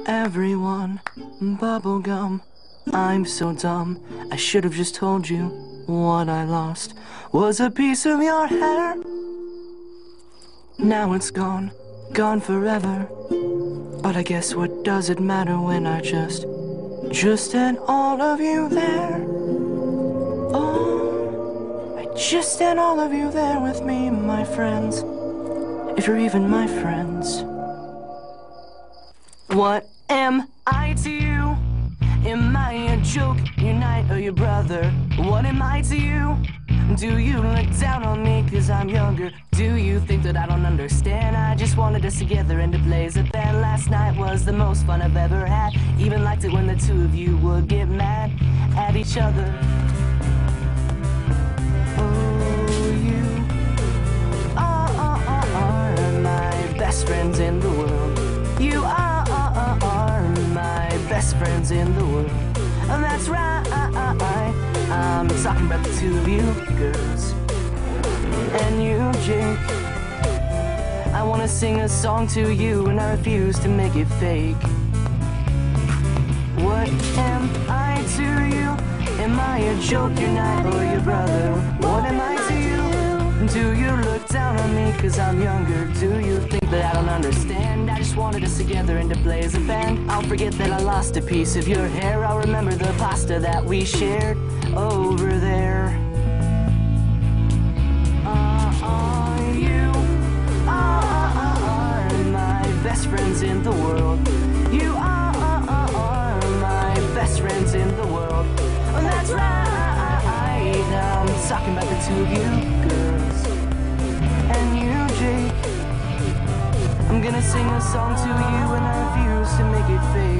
Everyone, bubblegum. I'm so dumb. I should have just told you what I lost was a piece of your hair. Now it's gone, gone forever. But I guess what does it matter when I just had all of you there? Oh, I just had all of you there with me, my friends. If you're even my friends. What am I to you? Am I a joke, your knight or your brother? What am I to you? Do you look down on me cause I'm younger? Do you think that I don't understand? I just wanted us together and to blaze a band. Last night was the most fun I've ever had. Even liked it when the two of you would get mad at each other. Oh, you are my best friends in the world. You are my best friends in the world. And that's right, I'm talking about the two of you girls. And you, Jake. I wanna sing a song to you and I refuse to make it fake. What am I to you? Am I a joke, your knight or your brother? What am I to you? Do you look down on me cause I'm younger? Do you think that I don't understand? I just wanted us together and to blaze a band. I'll forget that I lost a piece of your hair. I'll remember the pasta that we shared over there. You are my best friends in the world. You are my best friends in the world. And that's right, I'm talking about the two of you girls. And you, Jake. I'm gonna sing a song to you and I refuse to make it fake.